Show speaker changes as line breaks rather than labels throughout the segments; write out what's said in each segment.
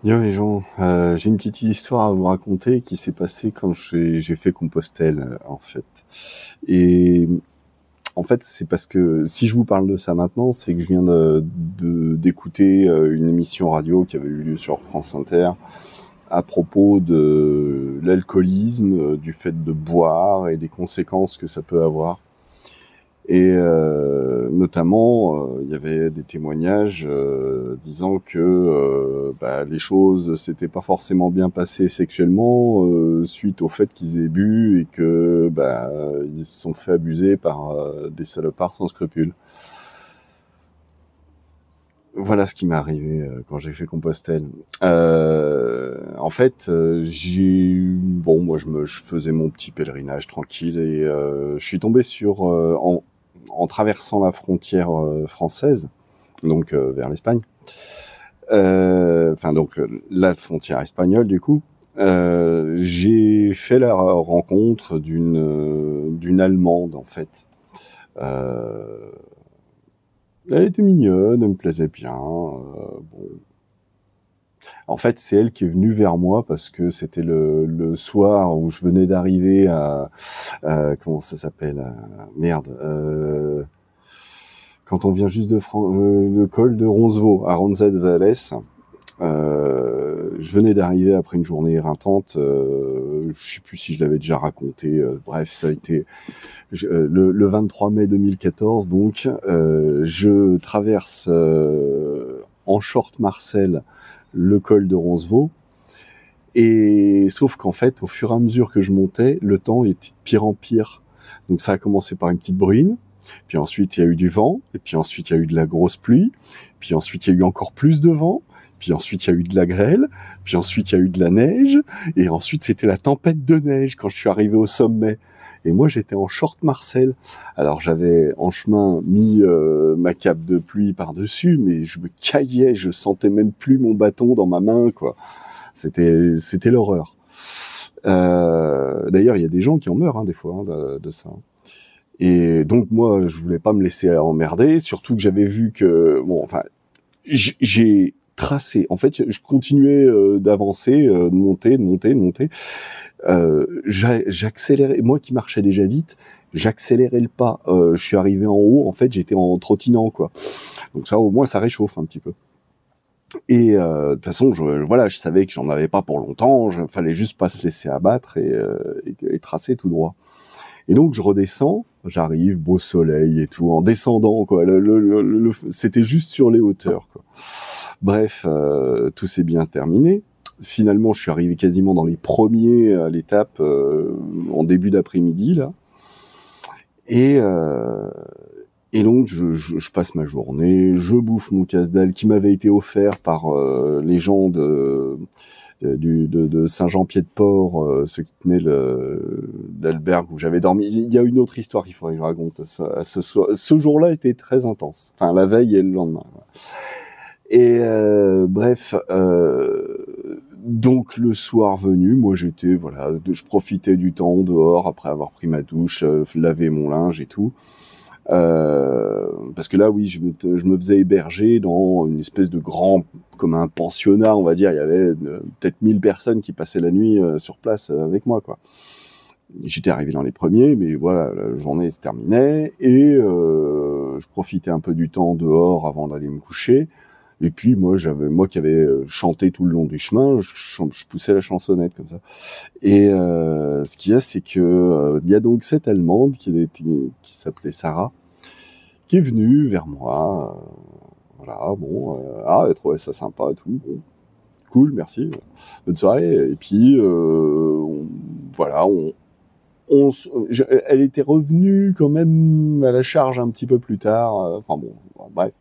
Yo les gens, j'ai une petite histoire à vous raconter qui s'est passée quand j'ai fait Compostelle en fait. Et en fait c'est parce que si je vous parle de ça maintenant, c'est que je viens d'écouter une émission radio qui avait eu lieu sur France Inter à propos de l'alcoolisme, du fait de boire et des conséquences que ça peut avoir. Et notamment, il y avait des témoignages disant que les choses s'étaient pas forcément bien passées sexuellement suite au fait qu'ils aient bu et que ils se sont fait abuser par des salopards sans scrupules. Voilà ce qui m'est arrivé quand j'ai fait Compostelle. En fait, je faisais mon petit pèlerinage tranquille et je suis tombé sur en traversant la frontière française, donc vers l'Espagne, la frontière espagnole du coup, j'ai fait la rencontre d'une Allemande en fait. Euh, Elle était mignonne, elle me plaisait bien. Bon. En fait, c'est elle qui est venue vers moi parce que c'était le soir où je venais d'arriver comment ça s'appelle, merde. Quand on vient juste de le col de Roncevaux à Roncesvalles, je venais d'arriver après une journée éreintante. Je sais plus si je l'avais déjà raconté. Bref, ça a été le 23 mai 2014. Donc, je traverse en short Marcel le col de Roncevaux. Et sauf qu'en fait, au fur et à mesure que je montais, le temps était de pire en pire. Donc ça a commencé par une petite bruine, puis ensuite il y a eu du vent, et puis ensuite il y a eu de la grosse pluie, puis ensuite il y a eu encore plus de vent, puis ensuite il y a eu de la grêle, puis ensuite il y a eu de la neige, et ensuite c'était la tempête de neige quand je suis arrivé au sommet. Et moi j'étais en short Marcel. Alors j'avais en chemin mis ma cape de pluie par-dessus, mais je me caillais, je sentais même plus mon bâton dans ma main, quoi. C'était l'horreur. D'ailleurs, il y a des gens qui en meurent des fois de ça. Et donc moi, je voulais pas me laisser emmerder, surtout que j'avais vu que j'ai tracé. En fait, je continuais d'avancer, de monter. J'accélérais. Moi qui marchais déjà vite, j'accélérais le pas. Je suis arrivé en haut. En fait, j'étais en trottinant quoi. Donc ça, au moins, ça réchauffe un petit peu. Et de toute façon, je savais que j'en avais pas pour longtemps. Fallait juste pas se laisser abattre et tracer tout droit. Et donc je redescends, j'arrive, beau soleil et tout, en descendant quoi. C'était juste sur les hauteurs, quoi. Bref, tout s'est bien terminé. Finalement, je suis arrivé quasiment dans les premiers à l'étape en début d'après-midi là. Et et donc, je passe ma journée, je bouffe mon casse-dalle qui m'avait été offert par les gens de Saint-Jean-Pied-de-Port, ceux qui tenaient l'albergue où j'avais dormi. Il y a une autre histoire qu'il faudrait que je raconte à ce soir. Ce jour-là était très intense. Enfin, la veille et le lendemain. Et donc le soir venu, moi j'étais, je profitais du temps dehors après avoir pris ma douche, lavé mon linge et tout. Parce que là, oui, je me faisais héberger dans une espèce de grand, comme un pensionnat, on va dire. Il y avait peut-être 1000 personnes qui passaient la nuit sur place avec moi, quoi. J'étais arrivé dans les premiers, mais voilà, la journée se terminait et je profitais un peu du temps dehors avant d'aller me coucher. Et puis moi qui avais chanté tout le long du chemin, je poussais la chansonnette comme ça. Et ce qu'il y a, c'est que il y a donc cette Allemande qui s'appelait Sarah, qui est venue vers moi. Elle trouvait ça sympa et tout. Bon, cool, merci, bonne soirée. Et puis elle était revenue quand même à la charge un petit peu plus tard. Bref.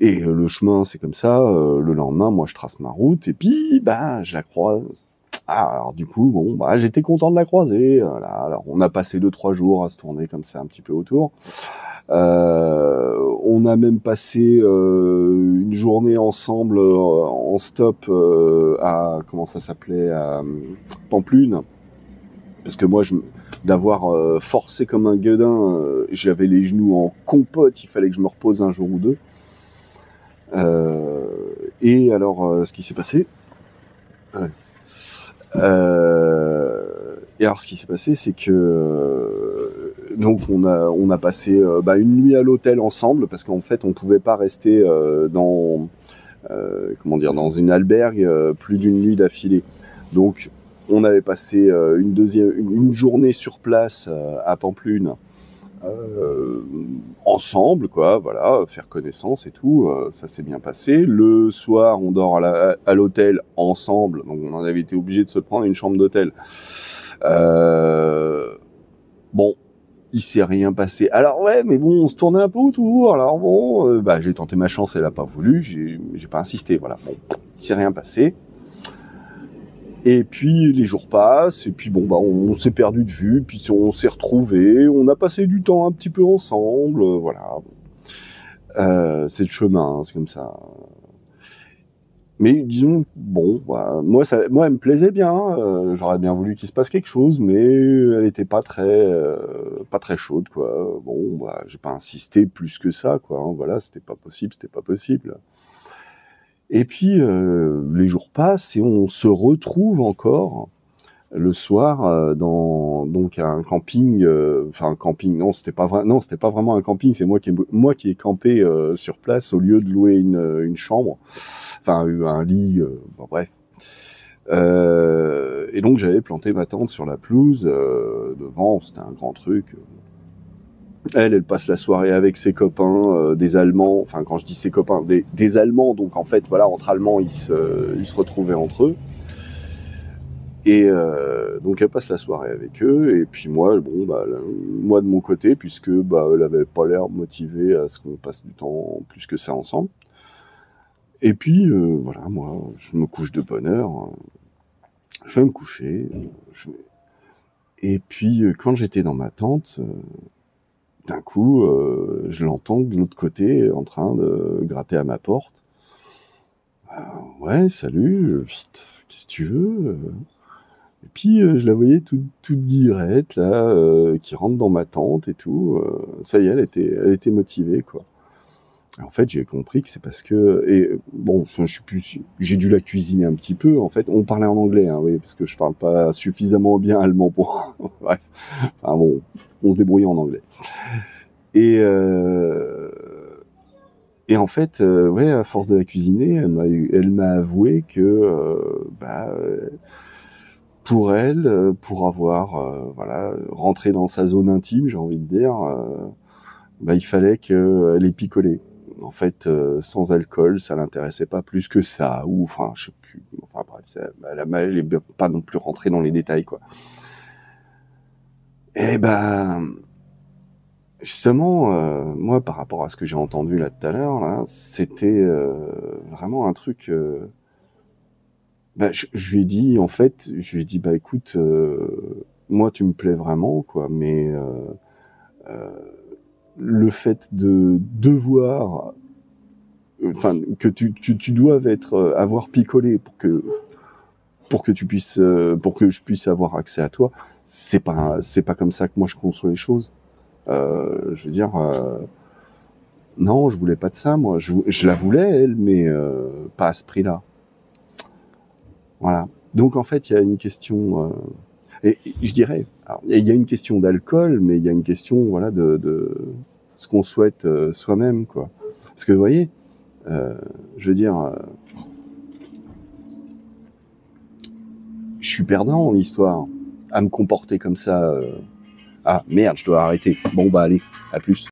Et le chemin, c'est comme ça. Le lendemain, moi, je trace ma route et puis, je la croise. Alors du coup, j'étais content de la croiser. Voilà. Alors, on a passé 2-3 jours à se tourner comme ça un petit peu autour. On a même passé une journée ensemble en stop à comment ça s'appelait, à Pamplune. Parce que moi, d'avoir forcé comme un gueudin, j'avais les genoux en compote. Il fallait que je me repose un jour ou deux. Et alors, ce qui s'est passé, ouais. Et alors, ce qui s'est passé, c'est que donc on a passé une nuit à l'hôtel ensemble, parce qu'en fait, on pouvait pas rester dans dans une albergue plus d'une nuit d'affilée. Donc, on avait passé une journée sur place à Pampelune. Ensemble, quoi, voilà, faire connaissance et tout, ça s'est bien passé. Le soir, on dort à l'hôtel ensemble, donc on en avait été obligé de se prendre une chambre d'hôtel. Bon, il s'est rien passé. Alors ouais, mais bon, on se tournait un peu autour. Alors bon, j'ai tenté ma chance, elle a pas voulu, j'ai pas insisté, voilà. Bon, il s'est rien passé. Et puis les jours passent, et puis on s'est perdu de vue, puis on s'est retrouvés, on a passé du temps un petit peu ensemble, voilà. C'est le chemin, hein, c'est comme ça. Mais disons, moi elle me plaisait bien, j'aurais bien voulu qu'il se passe quelque chose, mais elle était pas très chaude, quoi. Bon, j'ai pas insisté plus que ça, quoi. Hein, voilà, c'était pas possible. Et puis les jours passent et on se retrouve encore le soir dans donc un camping, un camping. Non, c'était pas vraiment un camping. C'est moi qui ai campé sur place au lieu de louer une chambre, un lit. Bref. Et donc j'avais planté ma tente sur la pelouse devant. C'était un grand truc. Elle passe la soirée avec ses copains, des Allemands. Enfin, quand je dis ses copains, des Allemands. Donc en fait, voilà, entre Allemands, ils se retrouvaient entre eux. Et donc elle passe la soirée avec eux. Et puis moi, moi de mon côté, puisque elle avait pas l'air motivée à ce qu'on passe du temps plus que ça ensemble. Et puis voilà, moi, je me couche de bonne heure. Je vais me coucher. Et puis quand j'étais dans ma tente. D'un coup, je l'entends de l'autre côté en train de gratter à ma porte. Ouais, salut, qu'est-ce que tu veux? Et puis je la voyais toute guillerette là, qui rentre dans ma tente et tout. Ça y est, elle était motivée, quoi. En fait, j'ai compris que c'est parce que j'ai dû la cuisiner un petit peu. En fait, on parlait en anglais, hein, oui, parce que je parle pas suffisamment bien allemand pour. Bref, on se débrouillait en anglais. Et en fait, à force de la cuisiner, elle m'a avoué que pour elle, pour avoir rentré dans sa zone intime, j'ai envie de dire, il fallait qu'elle ait picolé. En fait, sans alcool, ça l'intéressait pas plus que ça, ou je sais plus. Enfin bref, elle est pas non plus rentrée dans les détails, quoi. Et justement, moi, par rapport à ce que j'ai entendu là tout à l'heure, là, c'était vraiment un truc. Je lui ai dit, en fait, écoute, moi, tu me plais vraiment, quoi, mais le fait de devoir, que tu doives avoir picolé pour que tu puisses, pour que je puisse avoir accès à toi, c'est pas comme ça que moi je conçois les choses. Je veux dire, non, je voulais pas de ça, moi. Je la voulais, elle, mais pas à ce prix-là. Voilà. Donc, en fait, il y a une question... et je dirais, il y a une question d'alcool, mais il y a une question, voilà, de ce qu'on souhaite soi-même, quoi. Parce que, vous voyez, je veux dire... je suis perdant en histoire, à me comporter comme ça. Ah, merde, je dois arrêter. Bon, allez, à plus.